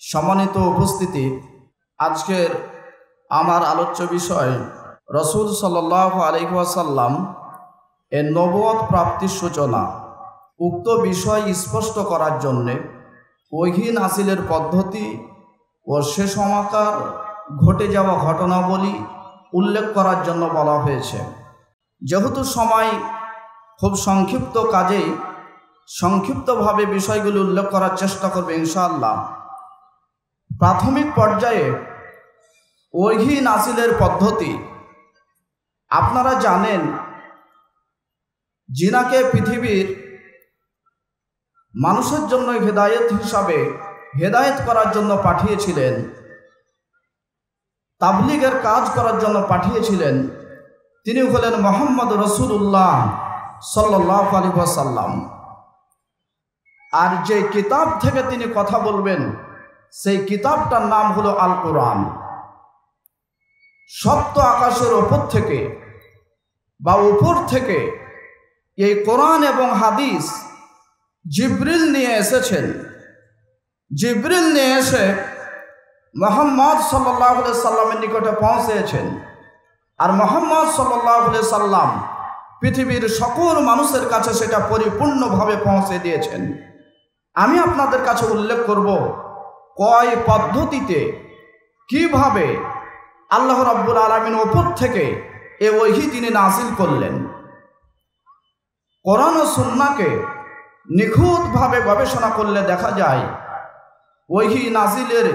সম্মানিত উপস্থিতি, আজকের আমার আলোচ্য বিষয় রাসূল সাল্লাল্লাহু আলাইহি ওয়াসাল্লাম এর নবুয়ত প্রাপ্তির সূচনা। উক্ত বিষয় স্পষ্ট করার জন্যে ওহী নাযিলের পদ্ধতি ও সে সময়কার ঘটে যাওয়া ঘটনাবলী উল্লেখ করার জন্য বলা হয়েছে। যেহেতু সময় খুব সংক্ষিপ্ত, কাজেই সংক্ষিপ্তভাবে বিষয়গুলো উল্লেখ করার চেষ্টা করবে ইনশাআল্লাহ। প্রাথমিক পর্যায়ে ওহী নাযিলের পদ্ধতি। আপনারা জানেন, জিনাকে পৃথিবীর মানুষের জন্য হেদায়েত হিসাবে হেদায়েত করার জন্য পাঠিয়েছিলেন, তাবলীগের কাজ করার জন্য পাঠিয়েছিলেন। তিনি হলেন মুহাম্মদ রাসূলুল্লাহ সাল্লাল্লাহু আলাইহি ওয়াসাল্লাম। আর যে কিতাব থেকে তিনি কথা বলবেন, সেই কিতাবটার নাম হলো আল কোরআন। সপ্ত আকাশের ওপর থেকে বা উপর থেকে এই কোরআন এবং হাদিস জিবরিল নিয়ে এসেছেন। জিবরিল নিয়ে এসে মুহাম্মদ সাল্লাল্লাহু আলাইহি সাল্লামের নিকটে পৌঁছেছেন। আর মুহাম্মদ সাল্লাল্লাহু আলাইহি সাল্লাম পৃথিবীর সকল মানুষের কাছে সেটা পরিপূর্ণভাবে পৌঁছে দিয়েছেন। আমি আপনাদের কাছে উল্লেখ করব কয় পদ্ধতিতে কিভাবে আল্লাহ রাব্বুল আলামিন উপর থেকে এ ওহী তিনি নাযিল করলেন। কোরআন ও সুন্নাহকে নিখুঁতভাবে গবেষণা করলে দেখা যায় ওহী নাযিলের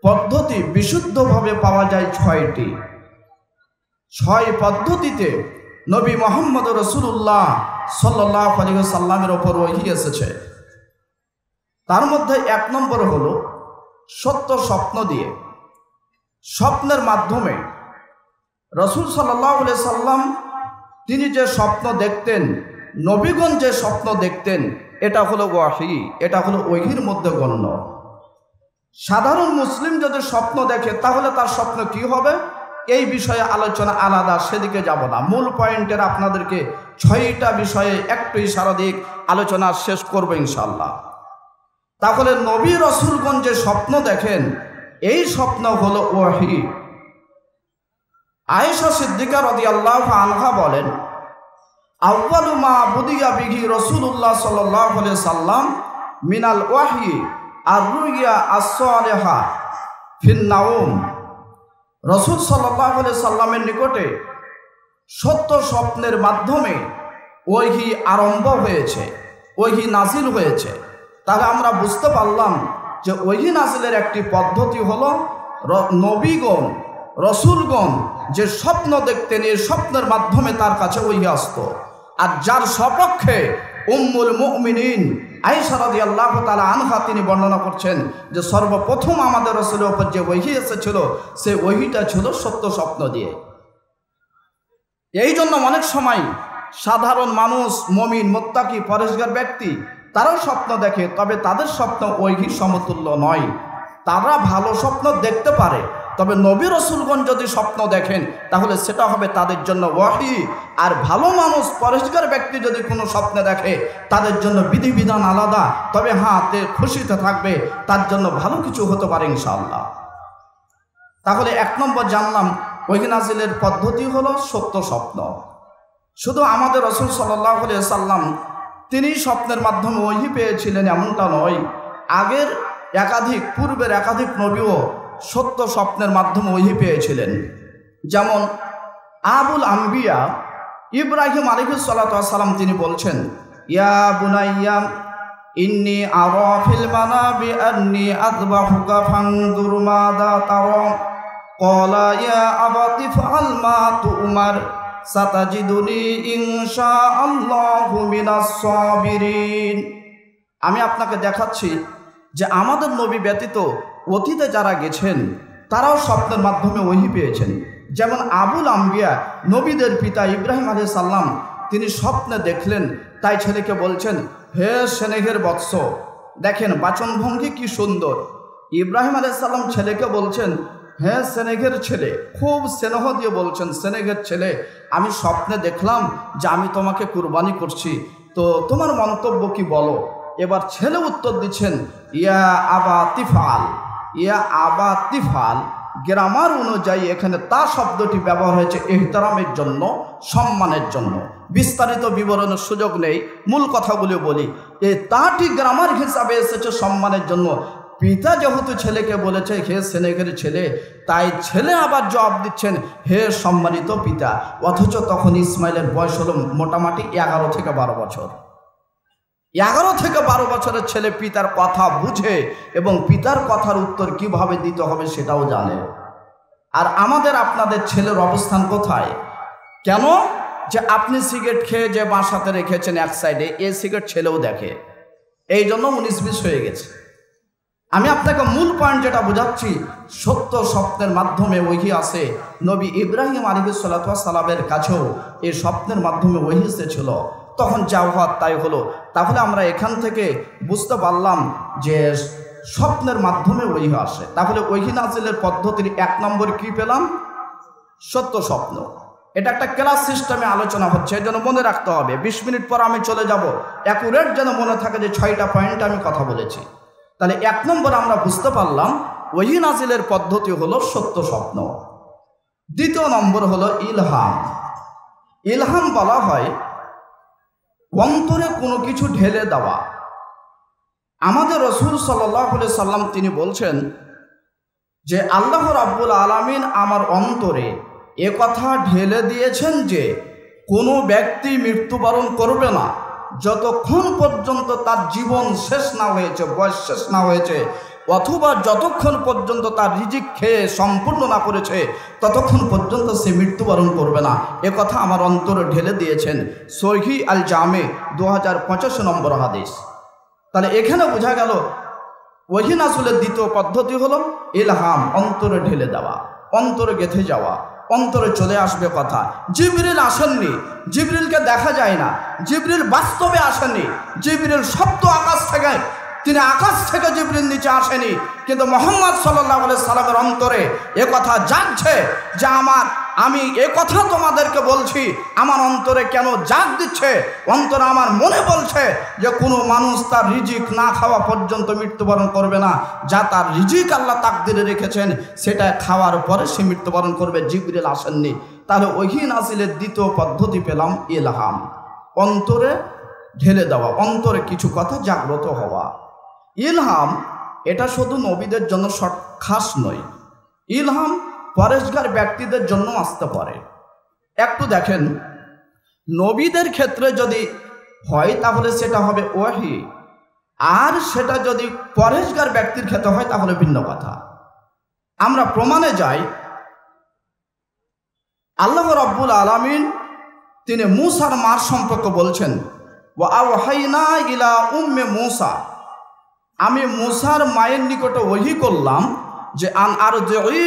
পদ্ধতি বিশুদ্ধভাবে পাওয়া যায় ছয়টি। ছয় পদ্ধতিতে নবী মুহাম্মদ রাসূলুল্লাহ সাল্লাল্লাহু আলাইহি ওয়াসাল্লামের ওপর ওহী এসেছে। তার মধ্যে এক নম্বর হলো সত্য স্বপ্ন দিয়ে। স্বপ্নের মাধ্যমে রাসূল সাল্লাল্লাহু আলাইহি সাল্লাম তিনি যে স্বপ্ন দেখতেন, নবীগণ যে স্বপ্ন দেখতেন, এটা হলো ওয়াহী, এটা হলো ওহীর মধ্যে গণ্য। সাধারণ মুসলিম যদি স্বপ্ন দেখে তাহলে তার স্বপ্ন কি হবে, এই বিষয়ে আলোচনা আলাদা, সেদিকে যাব না। মূল পয়েন্টের আপনাদেরকে ছয়টা বিষয়ে একটু ইশারা দিয়ে আলোচনা শেষ করব ইনশাআল্লাহ। তাহলে নবী রাসূলগণ যে স্বপ্ন দেখেন, এই স্বপ্ন হলো ওহী। আয়েশা সিদ্দিকা রাদিয়াল্লাহু আনহা বলেন, আউয়ালু মা বুদিয়া বিহি রাসূলুল্লাহ সাল্লাল্লাহু আলাইহি সাল্লাম মিনাল ওয়াহী আর-রুইয়া আস-সালিহা ফিন নাওম। রাসূল সাল্লাল্লাহু আলাইহি সাল্লামের নিকটে সত্য স্বপ্নের মাধ্যমে ওহী আরম্ভ হয়েছে, ওহী নাযিল হয়েছে। তাহলে আমরা বুঝতে পারলাম যে ওহী নাযিলের একটি পদ্ধতি হলো নবীগণ রাসূলগণ যে স্বপ্ন দেখতেন, এই স্বপ্নের মাধ্যমে তার কাছে ওহী আসতো। আর যার সপক্ষে উম্মুল মুমিনিন আয়েশা রাদিয়াল্লাহু তাআলা আনহা তিনি বর্ণনা করছেন যে সর্বপ্রথম আমাদের রাসূলের উপর যে ওহী এসেছিল, সেই ওহীটা ছিল সত্য স্বপ্ন দিয়ে। এই জন্য অনেক সময় সাধারণ মানুষ, মুমিন, মুত্তাকি, পরেশগার ব্যক্তি, তারাও স্বপ্ন দেখে, তবে তাদের স্বপ্ন ওহীর সমতুল্য নয়। তারা ভালো স্বপ্ন দেখতে পারে, তবে নবী রাসূলগণ যদি স্বপ্ন দেখেন তাহলে সেটা হবে তাদের জন্য ওহী। আর ভালো মানুষ, পরেশগার ব্যক্তি যদি কোনো স্বপ্ন দেখে, তাদের জন্য বিধিবিধান আলাদা, তবে তে খুশিতে থাকবে, তার জন্য ভালো কিছু হতে পারে ইনশাআল্লাহ। তাহলে এক নম্বর জানলাম ওহী নাযিলের পদ্ধতি হলো সত্য স্বপ্ন। শুধু আমাদের রাসূল সাল্লাল্লাহু আলাইহি সাল্লাম তিনি স্বপ্নের মাধ্যমে ওহী পেয়েছিলেন এমনটা নয়। পূর্বের একাধিক নবীও সত্য স্বপ্নের মাধ্যমে ওহী পেয়েছিলেন। যেমন আবুল আম্বিয়া ইব্রাহিম আলাইহিস সালাতু ওয়াস সালাম তিনি বলছেন, ইয়া বুনাইয়া ইন্নী আরা ফিল মানাবি আন্নী আযবাহুকা ফানজুর মাযা তারা ক্বালা ইয়া আবাতি ফাআল মা তু'মার সাতাজিদুনি ইনশাআল্লাহু মিনাস সাবিরিন। আমি আপনাকে দেখাচ্ছি যে আমাদের নবী ব্যতীত অতীতে যারা গেছেন তারাও স্বপ্নের মাধ্যমে ওহী পেয়েছেন। যেমন আবুল আম্বিয়া, নবীদের পিতা ইব্রাহিম আলাইহিস সালাম, তিনি স্বপ্নে দেখলেন, তাই ছেলেকে বলছেন, হে স্নেহের বৎস। দেখেন বাচনভঙ্গি কি সুন্দর। ইব্রাহিম আলাইহিস সালাম ছেলেকে বলছেন, হে স্নেহের ছেলে, খুব স্নেহ দিয়ে বলছেন, স্নেহের ছেলে, আমি স্বপ্নে দেখলাম যে আমি তোমাকে কুরবানি করছি, তো তোমার মন্তব্য কি বলো। এবার ছেলে উত্তর দিচ্ছেন ইয়া আবা তিফাল। ইয়া আবা তিফাল গ্রামার অনুযায়ী এখানে তা শব্দটি ব্যবহার হয়েছে ইহতারামের জন্য, সম্মানের জন্য। বিস্তারিত বিবরণের সুযোগ নেই, মূল কথাগুলো বলি। এই তাটি গ্রামার হিসাবে এসেছে সম্মানের জন্য। পিতা যেহেতু ছেলেকে বলেছে হে সেনেকের ছেলে, তাই ছেলে আবার জবাব দিচ্ছেন হে সম্মানিত পিতা। অথচ তখন ইসমাইলের বয়স হলো মোটামুটি 11 থেকে 12 বছর। 11 থেকে 12 বছরের ছেলে পিতার কথা বুঝে এবং পিতার কথার উত্তর কিভাবে দিতে হবে সেটাও জানে। আর আমাদের আপনাদের ছেলের অবস্থান কোথায়? কেন যে আপনি সিগারেট খেয়ে যে বাসাতে রেখেছেন এক সাইডে, এই সিগারেট ছেলেও দেখে, এই জন্য 19-20 হয়ে গেছে। আমি আপনাকে মূল পয়েন্ট যেটা বোঝাচ্ছি, সত্য স্বপ্নের মাধ্যমে ওহী আসে। নবী ইব্রাহিম আলাইহিস সালাতু ওয়াস সালামের কাছেও এই স্বপ্নের মাধ্যমে ওহী এসেছিল, তখন যা হওয়ার তাই হলো। তাহলে আমরা এখান থেকে বুঝতে পারলাম যে স্বপ্নের মাধ্যমে ওহী আসে। তাহলে ওহী নাজিলের পদ্ধতির 1 নম্বর কি পেলাম? সত্য স্বপ্ন। এটা একটা ক্লাস সিস্টেমে আলোচনা হচ্ছে, এই জন্য মনে রাখতে হবে। 20 মিনিট পর আমি চলে যাব, অ্যাকুরেট যেন মনে থাকে যে 6টা পয়েন্ট আমি কথা বলেছি। তাহলে 1 নম্বর আমরা বুঝতে পারলাম ওহী নাজিলের পদ্ধতি হলো সত্য স্বপ্ন। 2 নম্বর হলো ইলহাম। ইলহাম বলা হয় অন্তরে কোনো কিছু ঢেলে দেওয়া। আমাদের রাসূল সাল্লাল্লাহু আলাইহি সাল্লাম তিনি বলছেন যে আল্লাহ রাব্বুল আলামিন আমার অন্তরে এ কথা ঢেলে দিয়েছেন যে কোনো ব্যক্তি মৃত্যুবরণ করবে না যতক্ষণ পর্যন্ত তার জীবন শেষ না হয়েছে, বয়স শেষ না হয়েছে, অথবা যতক্ষণ পর্যন্ত তার রিজিক খেয়ে সম্পূর্ণ না করেছে ততক্ষণ পর্যন্ত সে মৃত্যুবরণ করবে না। এ কথা আমার অন্তরে ঢেলে দিয়েছেন। সহিহ আল জামে 2085 নম্বর হাদিস। তাহলে এখানে বোঝা গেল ওহী নাজিলের 2য় পদ্ধতি হলো ইলহাম, অন্তরে ঢেলে দেওয়া, অন্তরে গেঁথে যাওয়া, অন্তরে চলে আসবে কথা। জিবরিল আসেননি, জিবরিলকে দেখা যায় না, জিবরিল বাস্তবে আসেননি, জিবরিল শব্দ আকাশ থেকে, তিনি আকাশ থেকে জিবরিল নিচে আসেনি, কিন্তু মুহাম্মদ সাল্লাল্লাহু আলাইহি সাল্লামের অন্তরে এ কথা জাগছে যে আমি এ কথা তোমাদেরকে বলছি। আমার অন্তরে কেন জাগ দিচ্ছে? অন্তরে আমার মনে বলছে যে কোনো মানুষ তার রিজিক না খাওয়া পর্যন্ত মৃত্যুবরণ করবে না। যা তার রিজিক আল্লাহ তাকদিরে রেখেছেন সেটা খাওয়ার পরে সে মৃত্যুবরণ করবে। জিবরিল আসেননি। তাহলে ওহী নাজিলের 2য় পদ্ধতি পেলাম ইলহাম, অন্তরে ঢেলে দেওয়া, অন্তরে কিছু কথা জাগ্রত হওয়া। ইলহাম এটা শুধু নবীদের জন্য খাস নয়, ইলহাম পরেশগার ব্যক্তিদের জন্য আসতে পারে। একটু দেখেন, নবীদের ক্ষেত্রে যদি হয় তাহলে সেটা হবে ওহী, আর সেটা যদি পরেশগার ব্যক্তির ক্ষেত্রে হয় তাহলে ভিন্ন কথা। আমরা প্রমাণে যাই, আল্লাহ রাব্বুল আলামিন তিনি মূসার মার সম্পর্কে বলছেন ওয়া আওহাইনা ইলা উম্মে মূসা, আমি মূসার মায়ের নিকটে ওহী করলাম যে আন আরজিহি,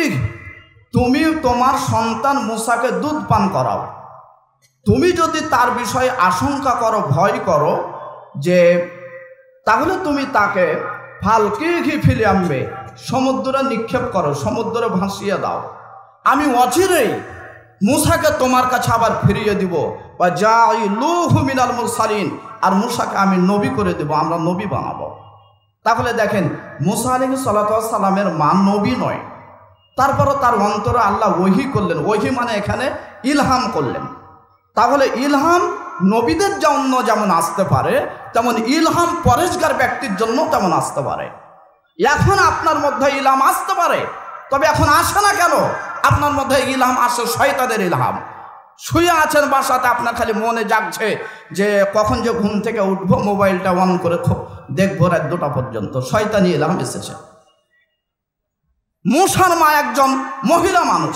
তুমি তোমার সন্তান মূসাকে দুধ পান করাও। তুমি যদি তার বিষয়ে আশঙ্কা করো, ভয় করো, যে তাহলে তুমি তাকে ফালকিহি ফিলে আনবে, সমুদ্রে নিক্ষেপ করো, সমুদ্রে ভাসিয়ে দাও। আমি অচিরেই মূসাকে তোমার কাছে আবার ফিরিয়ে দিব। ওয়া জাইলুহু মিনাল মুরসালিন, আর মূসাকে আমি নবী করে দেব, আমরা নবী বানাবো। তাহলে দেখেন, মূসা আলাইহিস সালাতু ওয়াস সালামের মা নবী নয়, তারপরও তার অন্তরে আল্লাহ ওহী করলেন। ওহী মানে এখানে ইলহাম করলেন। তাহলে ইলহাম নবীদের জন্য যেমন আসতে পারে, তেমন ইলহাম পরেশগার ব্যক্তির জন্য তেমন আসতে পারে। এখন আপনার মধ্যে ইলহাম আসতে পারে, তবে এখন আসে না কেন? আপনার মধ্যে ইলহাম আসে শয়তানের ইলহাম। শুয়ে আছেন বাসাতে, আপনার খালি মনে জাগছে যে কখন যে ঘুম থেকে উঠবো, মোবাইলটা অন করে দেখবো রাত 2টা পর্যন্ত। শয়তানি ইলহাম এসেছে। মূসার মা একজন মহিলা মানুষ,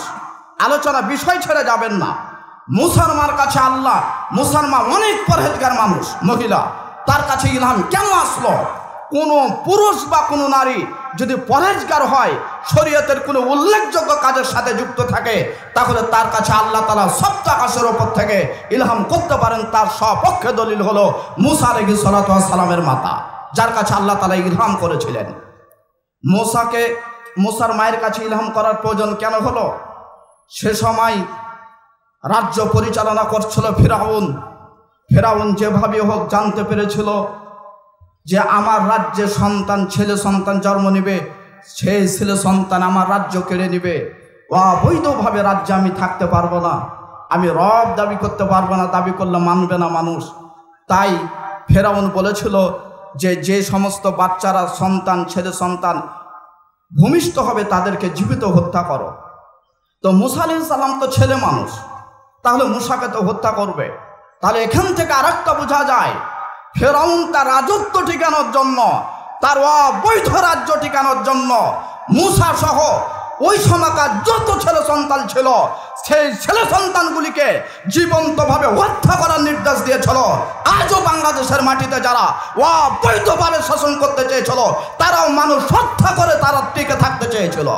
আলোচনা বিষয় ছেড়ে যাবেন না। মূসার মার কাছে আল্লাহ, মূসার মা অনেক পরহেজগার মানুষ, মহিলা, তার কাছে ইলহাম কেন আসলো? কোনো পুরুষ বা কোনো নারী যদি পরহেজগার হয়, শরীয়তের কোনো উল্লেখযোগ্য কাজের সাথে যুক্ত থাকে, তাহলে তার কাছে আল্লাহ তাআলা সপ্ত আকাশের ওপর থেকে ইলহাম করতে পারেন। তার সপক্ষে দলিল হলো মূসা আলাইহিস সালাতু ওয়াস সালামের মাতা, যার কাছে আল্লাহ তাআলা ইলহাম করেছিলেন। মূসার মায়ের কাছে ইলহাম করার প্রয়োজন কেন হলো? সে সময় রাজ্য পরিচালনা করছিল ফিরাউন। ফিরাউন যেভাবে হোক জানতে পেরেছিল যে আমার রাজ্যে সন্তান ছেলে সন্তান জন্ম নেবে, সেই ছেলে সন্তান আমার রাজ্য কেড়ে নেবে, অবৈধভাবে রাজ্যে আমি থাকতে পারবো না, আমি রব দাবি করতে পারবো না, দাবি করলে মানবে না মানুষ। তাই ফেরাউন বলেছিল যে যে সমস্ত বাচ্চারা সন্তান ছেলে সন্তান ভূমিষ্ঠ হবে তাদেরকে জীবিত হত্যা করো। তো মুসা আলাইহিস সালাম তো ছেলে মানুষ, তাহলে মুসাকে তো হত্যা করবে। তাহলে এখান থেকে আরেকটা বোঝা যায়, ফেরাউন তার রাজত্ব টিকানোর জন্য, তার অবৈধ রাজ্য টিকানোর জন্য মুসা সহ ওই সময়কার যত ছেলে সন্তান ছিল সেই ছেলে সন্তানগুলিকে জীবন্তভাবে হত্যা করার নির্দেশ দিয়েছিল। আজও বাংলাদেশের মাটিতে যারা অবৈধভাবে শাসন করতে চেয়েছিল তারাও মানুষ হত্যা করে তারা টিকে থাকতে চেয়েছিল।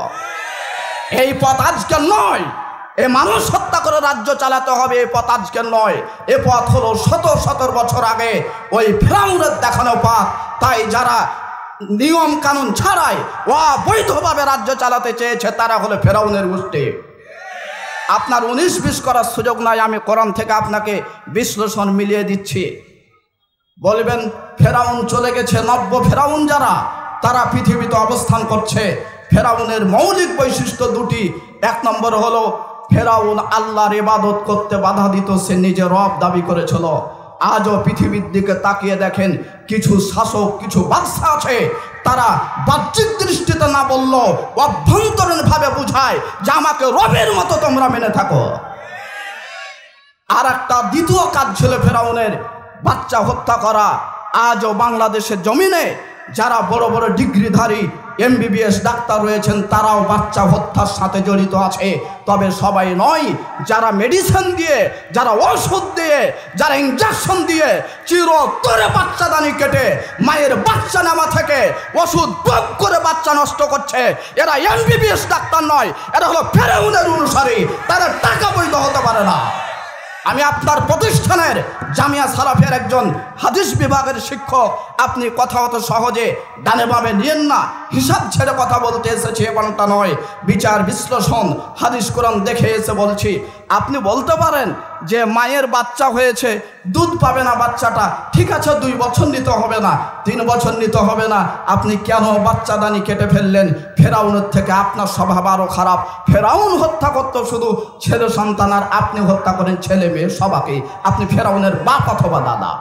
এই পথ আজকের নয়, এ মানুষ হত্যা করে রাজ্য চালাতে হবে, এই পথ আজকের নয়। এ পথ হলো শত শত বছর আগে ওই ফেরাউনের দেখানো পথ। তাই যারা নিয়ম কানুন ছাড়াই অবৈধভাবে রাজ্য চালাতে চেয়েছে তারা হলো ফেরাউনের গোষ্ঠী। আপনার 19-20 করার সুযোগ নাই, আমি কোরআন থেকে আপনাকে বিশ্লেষণ মিলিয়ে দিচ্ছি। বলবেন ফেরাউন চলে গেছে, নব্য ফেরাউন যারা তারা পৃথিবীতে অবস্থান করছে। ফেরাউনের মৌলিক বৈশিষ্ট্য দুটি। এক নম্বর হলো ফেরাউন আল্লাহর ইবাদত করতে বাধা দিত, সে নিজে রব দাবি করেছিল। আজও পৃথিবীর দিকে তাকিয়ে দেখেন, কিছু শাসক কিছু বাদশা আছে, তারা বাহ্যিক দৃষ্টিতে না বললেও অভ্যন্তরীণভাবে বুঝায় যে আমাকে রবের মতো তোমরা মেনে থাকো। আর একটা দ্বিতীয় কাজ ছিল ফেরাউনের, বাচ্চা হত্যা করা। আজও বাংলাদেশের জমিনে যারা বড় বড় ডিগ্রিধারী MBBS ডাক্তার রয়েছেন তারাও বাচ্চা হত্যার সাথে জড়িত আছে। তবে সবাই নয়, যারা মেডিসিন দিয়ে, যারা ওষুধ দিয়ে, যারা ইঞ্জেকশন দিয়ে চিরতরে বাচ্চাদানি কেটে মায়ের বাচ্চা নামা থেকে ওষুধ প্রয়োগ করে বাচ্চা নষ্ট করছে, এরা MBBS ডাক্তার নয়, এরা হলো ফেরাউনের অনুসারী। তারা টাকা বৈধ হতে পারে না। আমি আপনার প্রতিষ্ঠানের জামিয়া সালাফিয়ার একজন হাদিস বিভাগের শিক্ষক, আপনি কথা অত সহজে ডানে বামে নিয়েন না। হিসাব ছেড়ে কথা বলতে এসেছি এমনটা নয়, বিচার বিশ্লেষণ হাদিস কোরআন দেখে এসে বলছি। আপনি বলতে পারেন যে মায়ের বাচ্চা হয়েছে, দুধ পাবে না বাচ্চাটা, ঠিক আছে 2 বছর নিতে হবে না, 3 বছর নিতে হবে না, আপনি কেন বাচ্চাদানি কেটে ফেললেন? ফেরাউনের থেকে আপনার স্বভাব আরও খারাপ। ফেরাউন হত্যা করত শুধু ছেলে সন্তান, আর আপনি হত্যা করেন ছেলে মেয়ে সবাকেই। আপনি ফেরাউনের বাপ অথবা দাদা।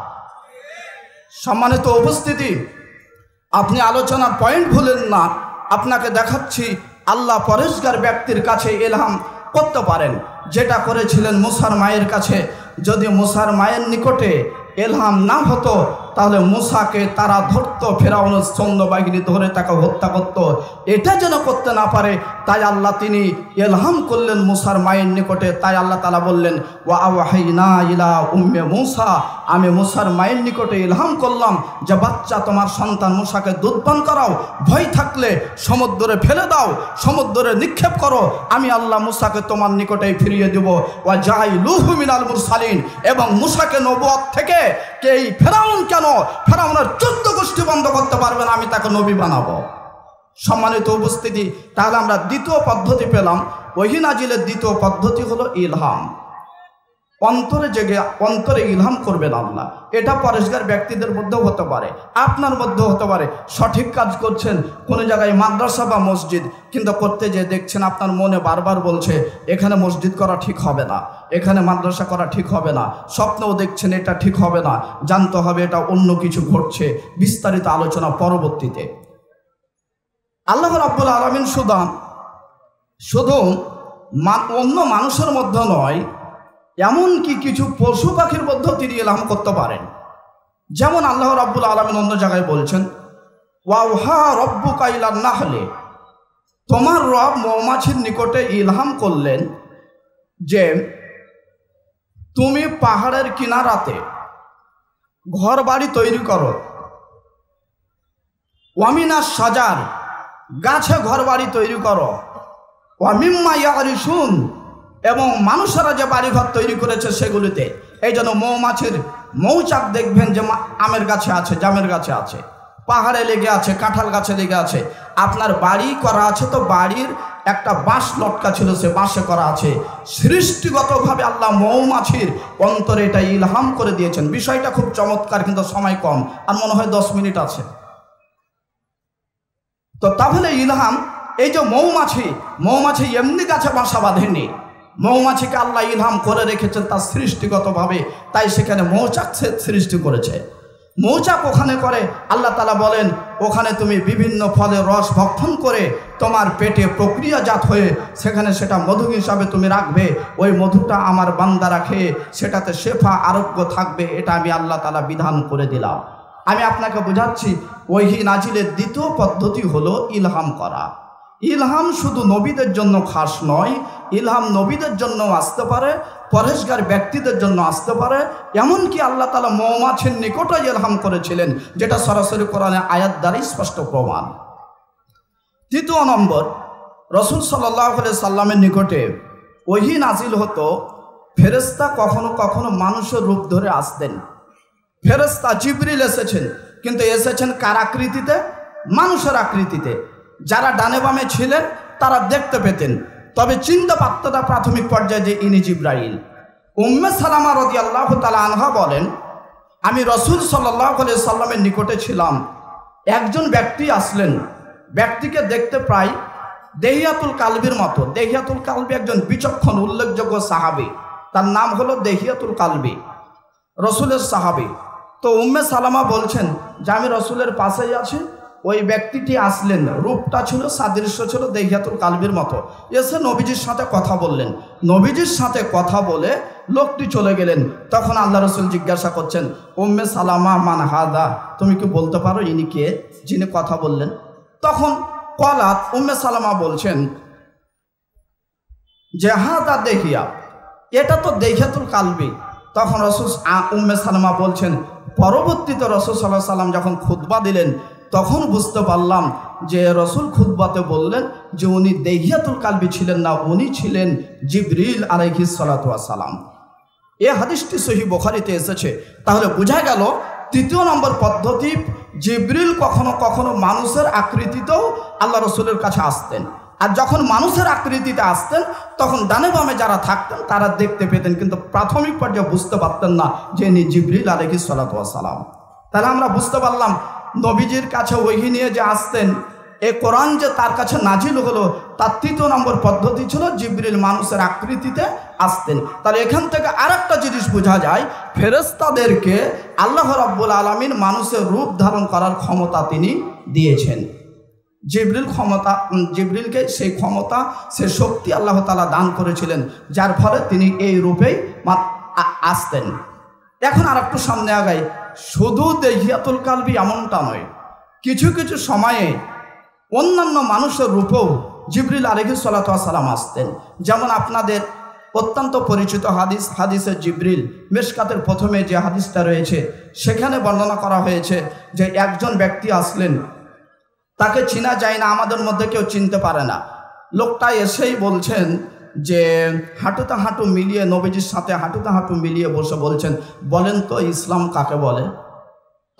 সম্মানিত উপস্থিতি, আপনি আলোচনার পয়েন্ট ভুলেন না। আপনাকে দেখাচ্ছি আল্লাহ পরেশগার ব্যক্তির কাছে ইলহাম করতে পারেন, যেটা করেছিলেন মুসার মায়ের কাছে। যদি মুসার মায়ের নিকটে ইলহাম না হতো তাহলে মুসাকে তারা ধরত, ফেরাউনের সৈন্যবাহিনী ধরে তাকে হত্যা করত। এটা যেন করতে না পারে তাই আল্লাহ তিনি ইলহাম করলেন মুসার মায়ের নিকটে। তাই আল্লাহ তাআলা বললেন ওয়া আওহাইনা ইলা উম্মে মুসা, আমি মুসার মায়ের নিকটে ইলহাম করলাম যে বাচ্চা তোমার সন্তান মুসাকে দুধ পান করাও, ভয় থাকলে সমুদ্রে ফেলে দাও, সমুদ্রে নিক্ষেপ করো, আমি আল্লাহ মুসাকে তোমার নিকটেই ফিরিয়ে দেব। ওয়া জাইলুহু মিনাল মুরসালিন, এবং মুসাকে নবুয়ত থেকে এই ফেরাউন কেন ফেরাউনের 14 গোষ্ঠী বন্ধ করতে পারবে না, আমি তাকে নবী বানাবো। সম্মানিত উপস্থিতি, তাহলে আমরা দ্বিতীয় পদ্ধতি পেলাম। ওহী নাজিলের দ্বিতীয় পদ্ধতি হলো ইলহাম। অন্তরে জেগে অন্তরে ইলহাম করবেন আল্লাহ। এটা পরেশগার ব্যক্তিদের মধ্যেও হতে পারে, আপনার মধ্যেও হতে পারে। সঠিক কাজ করছেন কোনো জায়গায় মাদ্রাসা বা মসজিদ, কিন্তু করতে যে দেখছেন আপনার মনে বারবার বলছে এখানে মসজিদ করা ঠিক হবে না, এখানে মাদ্রাসা করা ঠিক হবে না। স্বপ্নও দেখছেন এটা ঠিক হবে না, জানতে হবে এটা অন্য কিছু ঘটছে। বিস্তারিত আলোচনা পরবর্তীতে। আল্লাহ রাব্বুল আলামিন শুধু অন্য মানুষের মধ্যে নয়, এমনকি কিছু পশু পাখির মধ্যেও তিনি ইলহাম করতে পারেন। যেমন আল্লাহ রাব্বুল আলামিন অন্য জায়গায় বলছেন ওয়াহা রব্বুকা ইলান নাহলে, তোমার রব মৌমাছির নিকটে ইলহাম করলেন যে তুমি পাহাড়ের কিনারাতে ঘর বাড়ি তৈরি করো, ওয়ামিনা সাজার, গাছে ঘর বাড়ি তৈরি করো, ওয়ামিম্মা ইয়ারিসুন, এবং মানুষেরা যে বাড়িঘর তৈরি করেছে সেগুলিতে। এই জন্য মৌমাছির মৌচাক দেখবেন যে আমের গাছে আছে, জামের গাছে আছে, পাহাড়ে লেগে আছে, কাঁঠাল গাছে লেগে আছে। আপনার বাড়ি করা আছে, তো বাড়ির একটা বাঁশ লটকা ছিল, সে বাঁশে করা আছে। সৃষ্টিগতভাবে আল্লাহ মৌমাছির অন্তরে এটা ইলহাম করে দিয়েছেন। বিষয়টা খুব চমৎকার, কিন্তু সময় কম, আর মনে হয় 10 মিনিট আছে। তো তাহলে ইলহাম, এই যে মৌমাছি এমনি গাছে বাসা বাঁধেনি, মৌমাছিকে আল্লাহ ইলহাম করে রেখেছেন তার সৃষ্টিগতভাবে। তাই সেখানে মৌচাক সৃষ্টি করেছে। মৌচাক ওখানে করে আল্লাহ তাআলা বলেন, ওখানে তুমি বিভিন্ন ফলের রস ভক্ষণ করে তোমার পেটে প্রক্রিয়াজাত হয়ে সেখানে সেটা মধু হিসাবে তুমি রাখবে। ওই মধুটা আমার বান্দারা খেয়ে সেটাতে শেফা আরোগ্য থাকবে। এটা আমি আল্লাহ তাআলা বিধান করে দিলাম। আমি আপনাকে বোঝাচ্ছি, ওহী নাজিলের দ্বিতীয় পদ্ধতি হলো ইলহাম করা। ইলহাম শুধু নবীদের জন্য খাস নয়, ইলহাম নবীদের জন্য আসতে পারে, পরহেজগার ব্যক্তিদের জন্য আসতে পারে। এমনকি আল্লাহ তাআলা মৌমাছির নিকটে ইলহাম করেছিলেন, যেটা সরাসরি কোরআনে আয়াত দ্বারাই স্পষ্ট প্রমাণ। তৃতীয় নম্বর, রাসূল সাল্লাল্লাহু আলাইহি সাল্লামের নিকটে ওহী নাজিল হতো। ফেরেশতা কখনো কখনো মানুষের রূপ ধরে আসতেন। ফেরেশতা জিবরিল এসেছেন, কিন্তু এসেছেন কার আকৃতিতে? মানুষের আকৃতিতে। যারা ডানে বামে ছিলেন তারা দেখতে পেতেন, তবে চিনতে পারত না প্রাথমিক পর্যায়ে যে ইনি জিবরাইল। উম্মে সালামা রাদিয়াল্লাহু তাআলা আনহা বলেন, আমি রাসূল সাল্লাল্লাহু আলাইহি সাল্লামের নিকটে ছিলাম। একজন ব্যক্তি আসলেন, ব্যক্তিকে দেখতে প্রায় দেহিয়াতুল কালবির মতো। দেহিয়াতুল কালবি একজন বিচক্ষণ উল্লেখযোগ্য সাহাবী, তার নাম হলো দেহিয়াতুল কালবি, রসুলের সাহাবী। তো উম্মে সালামা বলছেন যে আমি রসুলের পাশেই আছি। ওই ব্যক্তিটি আসলেন, রূপটা ছিল, সাদৃশ্য ছিল দেহিয়াতুল কালবির মতো। এসে নবীজির সাথে কথা বললেন। নবীজির সাথে কথা বলে লোকটি চলে গেলেন। তখন আল্লাহ রসুল জিজ্ঞাসা করছেন, উম্মে সালামা মান হাদা, তুমি কি বলতে পারো ইনি কে, যিনি কথা বললেন? তখন কলাত, উম্মে সালামা বলছেন যে হাদা দেহিয়া, এটা তো দেহিয়াতুল কালবি। তখন রসুল উম্মে সালামা বলছেন, পরবর্তীতে রসুল সাল্লাল্লাহু আলাইহি ওয়াসাল্লাম যখন খুতবা দিলেন তখন বুঝতে পারলাম যে রসুল খুতবাতে বললেন যে উনি দেহিয়াতুল কালবি ছিলেন না, উনি ছিলেন জিবরিল আলাইহিস সালাতু ওয়াস সালাম। এই হাদিসটি সহিহ বুখারীতে এসেছে। তাহলে বোঝা গেল তৃতীয় নম্বর পদ্ধতি, জিবরিল কখনো কখনো মানুষের আকৃতিতেও আল্লাহ রসুলের কাছে আসতেন। আর যখন মানুষের আকৃতিতে আসতেন তখন ডানে বামে যারা থাকতেন তারা দেখতে পেতেন, কিন্তু প্রাথমিক পর্যায়ে বুঝতে পারতেন না যে ইনি জিবরিল আলাইহিস সালাতু ওয়াস সালাম। তাহলে আমরা বুঝতে পারলাম নবীজির কাছে ওহী নিয়ে যে আসতেন, এ কোরআন যে তার কাছে নাজিল হলো, তার তৃতীয় নম্বর পদ্ধতি ছিল জিবরিল মানুষের আকৃতিতে আসতেন। তাহলে এখান থেকে আরেকটা জিনিস বোঝা যায়, ফেরেশতাদেরকে আল্লাহ রাব্বুল আলামিন মানুষের রূপ ধারণ করার ক্ষমতা তিনি দিয়েছেন। জিবরিলকে সেই ক্ষমতা, সে শক্তি আল্লাহ তাআলা দান করেছিলেন, যার ফলে তিনি এই রূপেই আসতেন। এখন আর একটু সামনে আগাই, শুধু দেহিয়াতুল কালবি এমনটা নয়, কিছু কিছু সময়ে অন্যান্য মানুষের রূপেও জিবরিল আলাইহিস সালাতু ওয়াস সালাম আসতেন। যেমন আপনাদের অত্যন্ত পরিচিত হাদিসে জিবরিল, মিশকাতের প্রথমে যে হাদিসটা রয়েছে সেখানে বর্ণনা করা হয়েছে যে একজন ব্যক্তি আসলেন, তাকে চেনা যায় না, আমাদের মধ্যে কেউ চিনতে পারে না। লোকটা এসেই বলছেন যে হাঁটুতে হাঁটু মিলিয়ে নবীজির সাথে হাঁটুতে হাঁটু মিলিয়ে বসে বলছেন, বলেন তো ইসলাম কাকে বলে?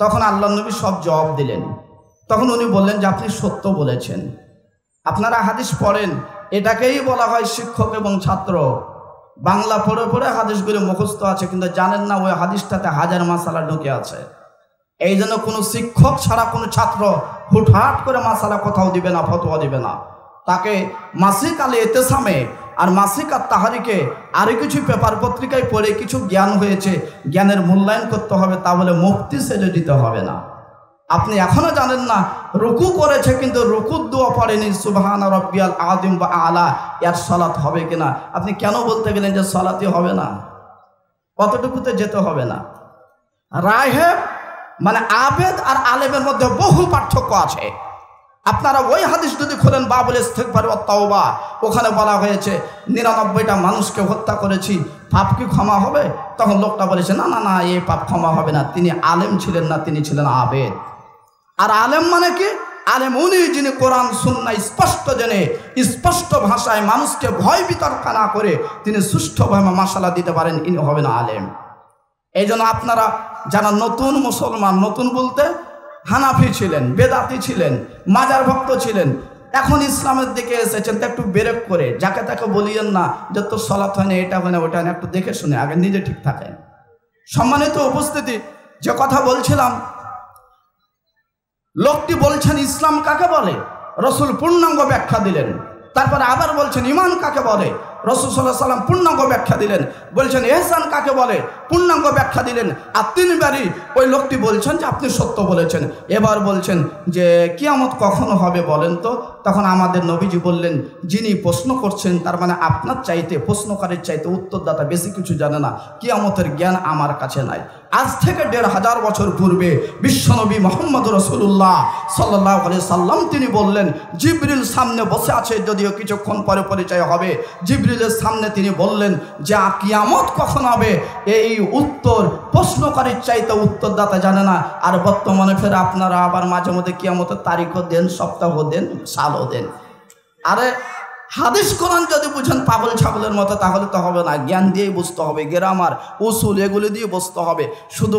তখন আল্লাহ নবী সব জবাব দিলেন। তখন উনি বললেন যে আপনি সত্য বলেছেন। আপনারা হাদিস পড়েন, এটাকেই বলা হয় শিক্ষক এবং ছাত্র। বাংলা পড়ে পড়ে হাদিসগুলি মুখস্থ আছে, কিন্তু জানেন না ওই হাদিসটাতে হাজার মাসালা ঢুকে আছে। এই জন্য কোনো শিক্ষক ছাড়া কোনো ছাত্র হুটহাট করে মাসালা কোথাও দিবে না, ফতোয়া দিবে না। তাকে মাসিক আল ইতিসামে আর মাসিক আর তাহারিকে আরও কিছু পেপার পত্রিকায় পড়ে কিছু জ্ঞান হয়েছে, জ্ঞানের মূল্যায়ন করতে হবে, তা বলে মুফতি সেজে দিতে হবে না। আপনি এখনও জানেন না রুকু করেছে কিন্তু রুকুর দোয়া পড়েনি সুবহান রাব্বিয়াল আযীম বা আলা, এর সালাত হবে কিনা? আপনি কেন বলতে গেলেন যে সালাতই হবে না? কতটুকুতে যেতে হবে না? রাহেব মানে আবেদ আর আলেমের মধ্যে বহু পার্থক্য আছে। আপনারা ওই হাদিস যদি খোলেন বাবুল ইস্তিগফার ওয়াত তাওবা, ওখানে বলা হয়েছে 99টা মানুষকে হত্যা করেছি, পাপ কি ক্ষমা হবে? তখন লোকটা বলেছে না না না, এই পাপ ক্ষমা হবে না। তিনি আলেম ছিলেন না, তিনি ছিলেন আবেদ। আর আলেম মানে কি? আলেম উনি যিনি কোরআন সুন্নাহ স্পষ্ট জেনে স্পষ্ট ভাষায় মানুষকে ভয় বিতর্ক না করে তিনি সুষ্ঠুভাবে মাসালা দিতে পারেন, ইনি হবেন আলেম। এই জন্য আপনারা যারা নতুন মুসলমান, নতুন বলতে হানাফি ছিলেন, বেদাতি ছিলেন, মাজার ভক্ত ছিলেন, এখন ইসলামের দিকে এসেছেন, তো একটু ব্রেক করে যাকে তাকে বলিয়েন না যে তোর সলাৎ হয় না, এটা হয় না, ওটা হয় না, একটু দেখে শুনে আগে নিজে ঠিক থাকেন। সম্মানিত উপস্থিতি, যে কথা বলছিলাম, লোকটি বলছেন ইসলাম কাকে বলে, রসুল পূর্ণাঙ্গ ব্যাখ্যা দিলেন। তারপরে আবার বলছেন ইমান কাকে বলে, রসুল সাল্লাল্লাহু আলাইহি ওয়াসাল্লাম পূর্ণাঙ্গ ব্যাখ্যা দিলেন। বলছেন ইহসান কাকে বলে, পূর্ণাঙ্গ ব্যাখ্যা দিলেন। আর তিনবারই ওই লোকটি বলছেন যে আপনি সত্য বলেছেন। এবার বলছেন যে কিয়ামত কখনো হবে বলেন তো। তখন আমাদের নবীজি বললেন, যিনি প্রশ্ন করছেন তার মানে আপনার চাইতে, প্রশ্নকারীর চাইতে উত্তরদাতা বেশি কিছু জানে না, কিয়ামতের জ্ঞান আমার কাছে নাই। আজ থেকে ১৫০০ বছর পূর্বে বিশ্বনবী মুহাম্মদ রাসূলুল্লাহ সাল্লাল্লাহু আলাইহি সাল্লাম তিনি বললেন, জিবরিল সামনে বসে আছে, যদিও কিছুক্ষণ পরে পরিচয় হবে। জিবরিলের সামনে তিনি বললেন যে কিয়ামত কখন হবে, এই উত্তর প্রশ্নকারীর চাইতে উত্তরদাতা জানে না। আর বর্তমানে ফের আপনারা আবার মাঝে মধ্যে কিয়ামতের তারিখও দেন, সপ্তাহ দেন, সালও দেন। আরে হাদিস কোরআন যদি বুঝেন পাগল ছাগলের মতো, তাহলে তো হবে না। জ্ঞান দিয়েই বুঝতে হবে, গ্রামার উসুল এগুলি দিয়ে বুঝতে হবে। শুধু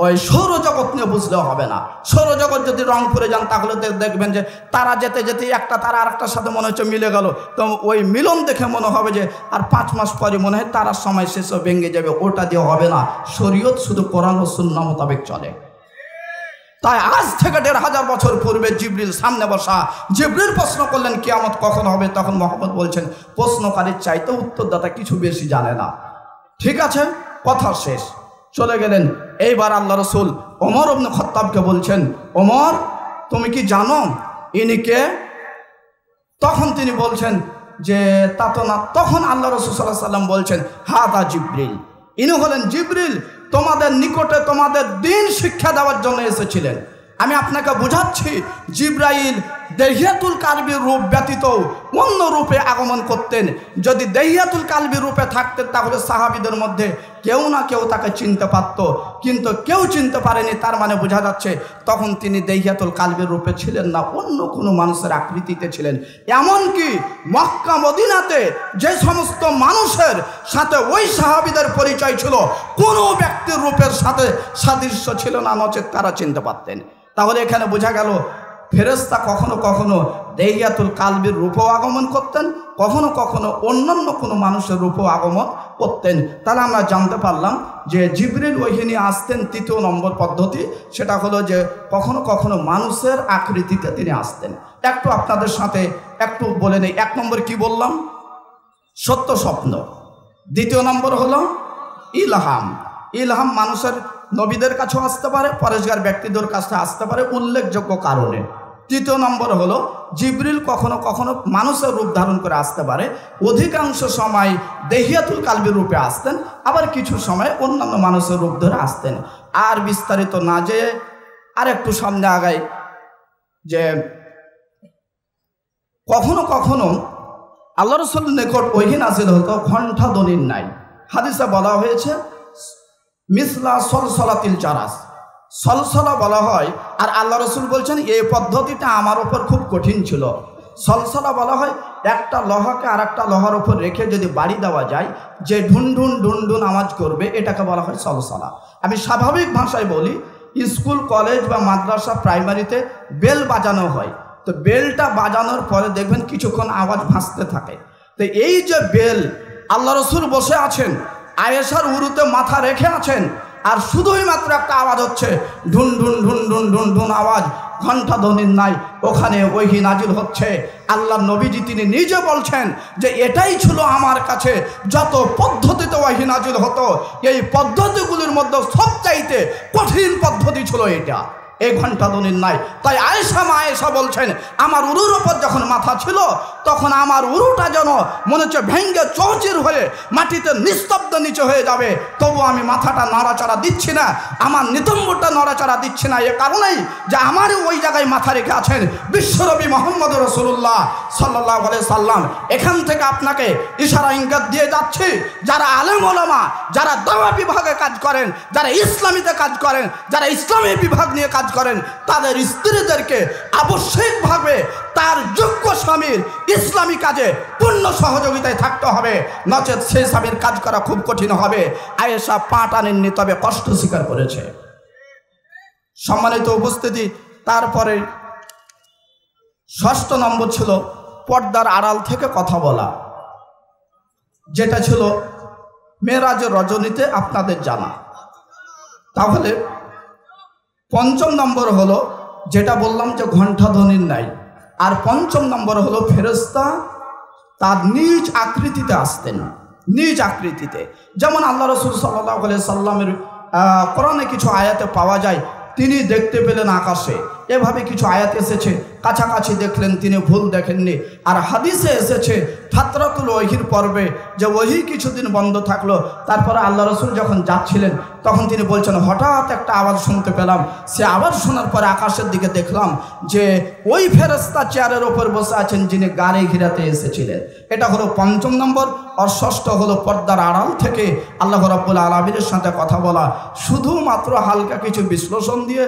ওই সৌরজগৎ নিয়ে বুঝলেও হবে না। সৌরজগৎ যদি রংপুরে যান তাহলে দেখবেন যে তারা যেতে যেতে একটা তারা আরেকটার সাথে মনে হচ্ছে মিলে গেল, তো ওই মিলন দেখে মনে হবে যে আর 5 মাস পরে মনে হয় তারার সময় শেষও ভেঙে যাবে। ওটা দিয়ে হবে না। শরীয়ত শুধু কোরআন ও সুন্নাহ মোতাবেক চলে। তাই আজ থেকে ১৫০০ বছর পূর্বে জিবরিল সামনে বসা, জিবরিল প্রশ্ন করলেন কিয়ামত কখন হবে। তখন মুহাম্মদ বলছেন প্রশ্নকারীর চাইতে উত্তরদাতা কিছু বেশি জানে না। ঠিক আছে, কথা শেষ, চলে গেলেন। এইবার আল্লাহ রসুল ওমর ইবনে খাত্তাবকে বলছেন, ওমর তুমি কি জানো ইনি কে? তখন তিনি বলছেন যে তা তো না। তখন আল্লাহ রসুল সাল্লাল্লাহু আলাইহি ওয়াসাল্লাম বলছেন, হাদা জিবরিল, ইনি হলেন জিবরিল, তোমাদের নিকটে তোমাদের দিন শিক্ষা দেওয়ার জন্য এসেছিলেন। আমি আপনাকে বুঝাচ্ছি, জিবরাইল দেহিয়াতুল কালবির রূপ ব্যতীত অন্য রূপে আগমন করতেন। যদি দেহিয়াতুল কালবির রূপে থাকতেন তাহলে সাহাবীদের মধ্যে কেউ না কেউ তাকে চিনতে পারত, কিন্তু কেউ চিনতে পারেনি। তার মানে বোঝা যাচ্ছে তখন তিনি দেহিয়াতুল কালবির রূপে ছিলেন না, অন্য কোনো মানুষের আকৃতিতে ছিলেন। এমনকি মক্কা মদিনাতে যে সমস্ত মানুষের সাথে ওই সাহাবীদের পরিচয় ছিল, কোনো ব্যক্তির রূপের সাথে সাদৃশ্য ছিল না, নচেত তারা চিনতে পারতেন। তাহলে এখানে বোঝা গেল ফেরেশতা কখনো কখনো দেহিয়াতুল কালবির রূপেও আগমন করতেন, কখনো কখনো অন্যান্য কোনো মানুষের রূপেও আগমন করতেন। তাহলে আমরা জানতে পারলাম যে জিবরিল ওহী নিয়ে আসতেন। তৃতীয় নম্বর পদ্ধতি সেটা হলো যে কখনো কখনো মানুষের আকৃতিতে তিনি আসতেন। একটু আপনাদের সাথে একটু বলে নেই। 1 নম্বর কি বললাম? সত্য স্বপ্ন। দ্বিতীয় নম্বর হলো ইলহাম। ইলহাম মানুষের নবীদের কাছেও আসতে পারে, পরেশগার ব্যক্তিদের কাছে আসতে পারে উল্লেখযোগ্য কারণে। তৃতীয় নম্বর হলো জিবরিল কখনো কখনো মানুষের রূপ ধারণ করে আসতে পারে। অধিকাংশ সময় দেহিয়াতুল কালবির রূপে আসতেন, আবার কিছু সময় অন্যান্য মানুষের রূপ ধরে আসতেন। আর বিস্তারিত না যেয়ে আর একটু সামনে আগাই, যে কখনো কখনো আল্লাহ রাসূলের নিকট ওহী নাযিল হতো ঘণ্টা ধ্বনির নাই। হাদিসে বলা হয়েছে মিসলা সলসলাতিল জারাস, সলসলা বলা হয়। আর আল্লাহ রসুল বলছেন এই পদ্ধতিটা আমার ওপর খুব কঠিন ছিল। সলসলা বলা হয় একটা লোহাকে আর একটা লোহার ওপর রেখে যদি বাড়ি দেওয়া যায়, যে ঢুনঢুন ঢুনঢুন আওয়াজ করবে, এটাকে বলা হয় সলসলা। আমি স্বাভাবিক ভাষায় বলি, স্কুল কলেজ বা মাদ্রাসা প্রাইমারিতে বেল বাজানো হয়, তো বেলটা বাজানোর পরে দেখবেন কিছুক্ষণ আওয়াজ ভাসতে থাকে। তো এই যে বেল, আল্লাহ রসুল বসে আছেন, আয়েশার উরুতে মাথা রেখে আছেন, আর শুধুই মাত্র একটা আওয়াজ হচ্ছে, ঢুন ঢুন ঢুন ঢুন ঢুন ঢুন আওয়াজ, ঘণ্টা ধ্বনির নাই। ওখানে ওহী নাজিল হচ্ছে। আল্লাহ নবীজি তিনি নিজে বলছেন যে এটাই ছিল আমার কাছে যত পদ্ধতিতে ওহী নাজিল হতো, এই পদ্ধতিগুলির মধ্যে সবচাইতে কঠিন পদ্ধতি ছিল এটা, এই ঘণ্টা ধ্বনির নাই। তাই আয়েশা বলছেন, আমার উরুর ওপর যখন মাথা ছিল তখন আমার উরুটা যেন মনে হচ্ছে ভেঙ্গে চৌচির হয়ে মাটিতে নিস্তব্ধ নিচে হয়ে যাবে, তবু আমি মাথাটা নড়াচড়া দিচ্ছি না, আমার নিতম্বটা নড়াচড়া দিচ্ছি না। এ কারণেই যে আমার ওই জায়গায় মাথা রেখে আছেন বিশ্বনবী মুহাম্মদ রাসূলুল্লাহ সাল্লাল্লাহু আলাইহি সাল্লাম। এখান থেকে আপনাকে ইশারা ইঙ্গিত দিয়ে যাচ্ছি, যারা আলেম ওলামা, যারা দাওয়া বিভাগে কাজ করেন, যারা ইসলামীতে কাজ করেন, যারা ইসলামী বিভাগ নিয়ে কাজ করেন, তাদের স্ত্রীদেরকে আবশ্যিকভাবে তার যোগ্য স্বামীর ইসলামী কাজে পূর্ণ সহযোগিতায় থাকতে হবে, নচেত সেই স্বামীর কাজ করা খুব কঠিন হবে। আয়েশা পা টানেননি, তবে কষ্ট স্বীকার করেছে। সম্মানিত উপস্থিতি, তারপরে ৬ষ্ঠ নম্বর ছিল পর্দার আড়াল থেকে কথা বলা, যেটা ছিল মেরাজের রজনীতে আপনাদের জানা। তাহলে ৫ম নম্বর হলো যেটা বললাম যে ঘণ্টাধ্বনির নাই, আর ৫ম নম্বর হলো ফেরেশতা তার নিজ আকৃতিতে আসতেন, নিজ আকৃতিতে। যেমন আল্লাহ রাসূল সাল্লাল্লাহু আলাইহি সাল্লামের কোরআনে কিছু আয়াতে পাওয়া যায় তিনি দেখতে পেলেন আকাশে, এভাবে কিছু আয়াত এসেছে কাছাকাছি দেখলেন, তিনি ভুল দেখেননি। আর হাদিসে এসেছে ফাতরাতুল ওহির পর্বে যে ওহি কিছুদিন বন্ধ থাকলো, তারপরে আল্লাহ রাসূল যখন যাচ্ছিলেন তখন তিনি বলছেন হঠাৎ একটা আওয়াজ শুনতে পেলাম, সে আওয়াজ শোনার পরে আকাশের দিকে দেখলাম যে ওই ফেরেশতা চেয়ারের ওপর বসে আছেন যিনি গাড়ি ঘিরাতে এসেছিলেন। এটা হলো ৫ম নম্বর। আর ৬ষ্ঠ হলো পর্দার আড়াল থেকে আল্লাহ রাব্বুল আলামিনের সাথে কথা বলা। শুধুমাত্র হালকা কিছু বিশ্লেষণ দিয়ে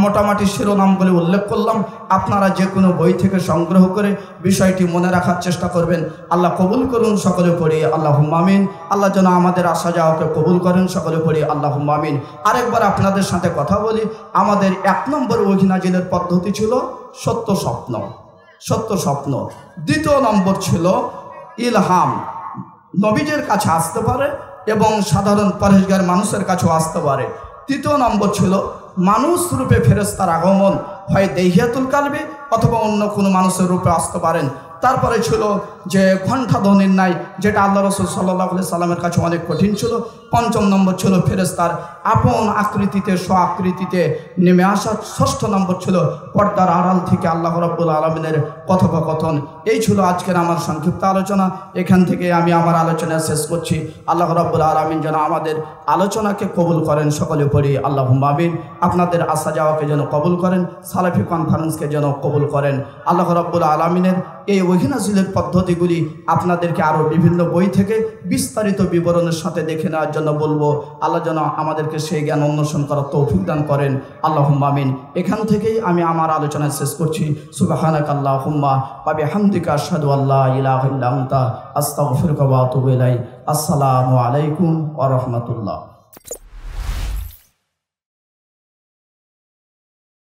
মোটামুটি শিরোনামগুলি উল্লেখ করলাম, আপনারা যে কোনো বই থেকে সংগ্রহ করে বিষয়টি মনে রাখার চেষ্টা করবেন। আল্লাহ কবুল করুন, সকলে পড়ি আল্লাহুম্মা আমিন। আল্লাহ যেন আমাদের আশা যাওয়াকে কবুল করেন, সকলে পড়ি আল্লাহুম্মা আমিন। আরেকবার আপনাদের সাথে কথা বলি, আমাদের ১ নম্বর ওহী নাজিলের পদ্ধতি ছিল সত্য স্বপ্ন, সত্য স্বপ্ন। ২য় নম্বর ছিল ইলহাম, নবীদের কাছে আসতে পারে এবং সাধারণ পরহেজগার মানুষের কাছেও আসতে পারে। ৩য় নম্বর ছিল মানুষ রূপে ফেরেশতার আগমন, হয় দেহিয়াতুল কালবে অথবা অন্য কোনো মানুষের রূপে আসতে পারেন। তারপরে ছিল যে ঘণ্টাধ্বনির নাই, যেটা আল্লাহ রাসূল সাল্লাল্লাহু আলাইহি সাল্লামের কাছে অনেক কঠিন ছিল। ৫ম নম্বর ছিল ফেরেশতার আপন আকৃতিতে স্ব আকৃতিতে নেমে আসা। ৬ষ্ঠ নম্বর ছিল পর্দার আড়াল থেকে আল্লাহ রাব্বুল আলামিনের কথোপকথন। এই ছিল আজকের আমার সংক্ষিপ্ত আলোচনা। এখান থেকে আমি আমার আলোচনা শেষ করছি। আল্লাহ রাব্বুল আলামিন যেন আমাদের আলোচনাকে কবুল করেন, সকলে পড়ি আল্লাহুম্মা আমিন। আপনাদের আসা যাওয়াকে যেন কবুল করেন, সালাফি কনফারেন্সকে যেন কবুল করেন। আল্লাহ রাব্বুল আলামিনের এই ওহী নাজিলের পদ্ধতিগুলি আপনাদেরকে আরও বিভিন্ন বই থেকে বিস্তারিত বিবরণের সাথে দেখে নেওয়ার জন্য বলবো। আল্লাহ যেন আমাদেরকে সেই জ্ঞান অন্বেষণ করার তৌফিক দান করেন, আল্লাহুম্মা আমিন। এখান থেকেই আমি আমার আলোচনা শেষ করছি। সুবহানাকা আল্লাহুম্মা ওয়া বিহামদিকা আশহাদু আল্লা ইলাহা ইল্লা আনতা আস্তাগফিরুকা ওয়া আতুবু ইলাইক। আসসালামু আলাইকুম ওয়া রাহমাতুল্লাহ।